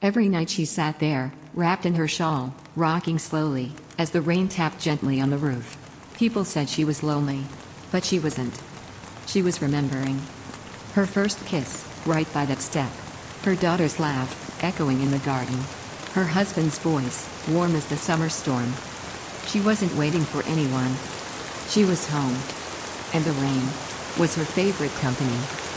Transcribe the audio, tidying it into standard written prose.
Every night she sat there, wrapped in her shawl, rocking slowly, as the rain tapped gently on the roof. People said she was lonely. But she wasn't. She was remembering. Her first kiss, right by that step. Her daughter's laugh, echoing in the garden. Her husband's voice, warm as the summer storm. She wasn't waiting for anyone. She was home. And the rain was her favorite company.